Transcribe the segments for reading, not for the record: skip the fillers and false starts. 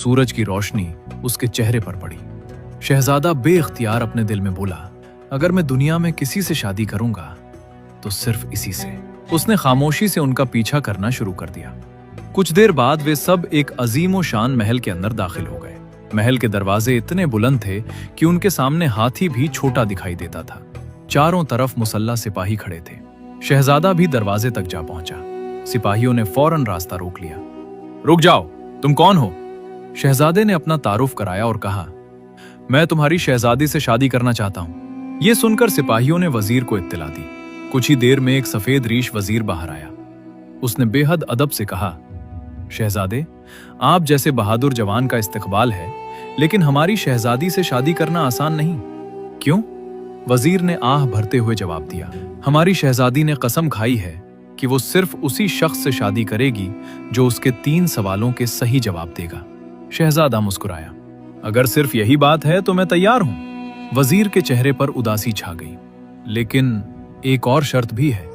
सूरज की रोशनी उसके चेहरे पर पड़ी। शहजादा बेइख्तियार अपने दिल में बोला, अगर मैं दुनिया में किसी से शादी करूंगा तो सिर्फ इसी से। उसने खामोशी से उनका पीछा करना शुरू कर दिया। कुछ देर बाद वे सब एक अजीम व शान महल के अंदर दाखिल हो गए। महल के दरवाजे इतने बुलंद थे कि उनके सामने हाथी भी छोटा दिखाई देता था। चारों तरफ मुसल्लह सिपाही खड़े थे। शहजादा भी दरवाजे तक जा पहुंचा। सिपाहियों ने फौरन रास्ता रोक लिया। रुक जाओ, तुम कौन हो? शहजादे ने अपना तारुफ कराया और कहा, मैं तुम्हारी शहजादी से शादी करना चाहता हूं। यह सुनकर सिपाहियों ने वजीर को इत्तला दी। कुछ ही देर में एक सफेद रीश वजीर बाहर आया। उसने बेहद अदब से कहा, शहजादे, आप जैसे बहादुर जवान का इस्तकबाल है, लेकिन हमारी शहजादी से शादी करना आसान नहीं। क्यों? वजीर ने आह भरते हुए जवाब दिया, हमारी शहजादी ने कसम खाई है कि वो सिर्फ उसी शख्स से शादी करेगी जो उसके 3 सवालों के सही जवाब देगा। शहजादा मुस्कुराया, अगर सिर्फ यही बात है तो मैं तैयार हूं। वजीर के चेहरे पर उदासी छा गई। लेकिन एक और शर्त भी है।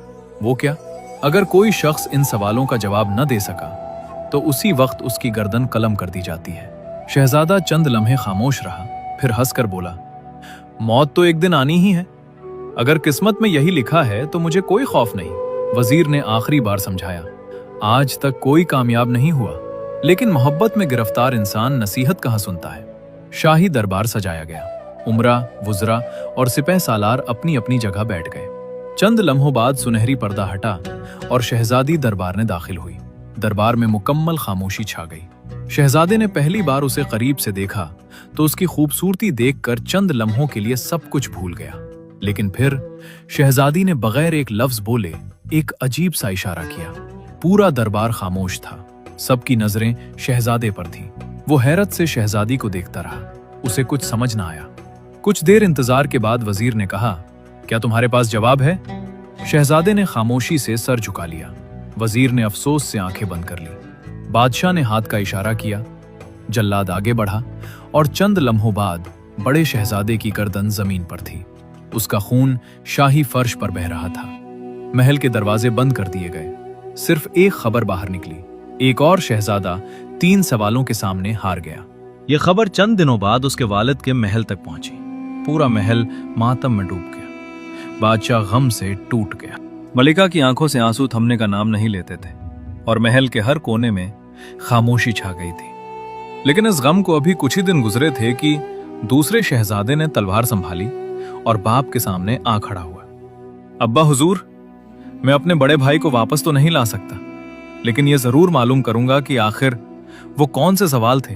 वो क्या? अगर कोई शख्स इन सवालों का जवाब न दे सका तो उसी वक्त उसकी गर्दन कलम कर दी जाती है। शहजादा चंद लम्हे खामोश रहा, फिर हंसकर बोला, मौत तो एक दिन आनी ही है। अगर किस्मत में यही लिखा है तो मुझे कोई खौफ नहीं। वजीर ने आखिरी बार समझाया, आज तक कोई कामयाब नहीं हुआ, लेकिन मोहब्बत में गिरफ्तार इंसान नसीहत कहाँ सुनता है। शाही दरबार सजाया गया। उमरा, वुज़रा और सिपह सालार अपनी अपनी जगह बैठ गए। चंद लम्हों बाद सुनहरी पर्दा हटा और शहजादी दरबार में दाखिल हुई। दरबार में मुकम्मल खामोशी छा गई। शहजादे ने पहली बार उसे करीब से देखा तो उसकी खूबसूरती देखकर चंद लम्हों के लिए सब कुछ भूल गया। लेकिन फिर शहजादी ने बगैर एक लफ्ज बोले एक अजीब सा इशारा किया। पूरा दरबार खामोश था। सबकी नजरें शहजादे पर थीं। वो हैरत से शहजादी को देखता रहा। उसे कुछ समझ ना आया। कुछ देर इंतजार के बाद वजीर ने कहा, क्या तुम्हारे पास जवाब है? शहजादे ने खामोशी से सर झुका लिया। वजीर ने अफसोस से आंखें बंद कर ली। बादशाह ने हाथ का इशारा किया। जल्लाद आगे बढ़ा और चंद लम्हों बाद बड़े शहजादे की गर्दन जमीन पर थी। उसका खून शाही फर्श पर बह रहा था। महल के दरवाजे बंद कर दिए गए। सिर्फ एक खबर बाहर निकली। एक और शहजादा 3 सवालों के सामने हार गया। यह खबर चंद दिनों बाद उसके वालिद के महल तक पहुंची। पूरा महल मातम में डूब गया। बादशाह गम से टूट गया। मलिका की आंखों से आंसू थमने का नाम नहीं लेते थे और महल के हर कोने में खामोशी छा गई थी। लेकिन इस गम को अभी कुछ ही दिन गुजरे थे कि दूसरे शहजादे ने तलवार संभाली और बाप के सामने आ खड़ा हुआ। अब्बा हुजूर, मैं अपने बड़े भाई को वापस तो नहीं ला सकता, लेकिन यह जरूर मालूम करूंगा कि आखिर वो कौन से सवाल थे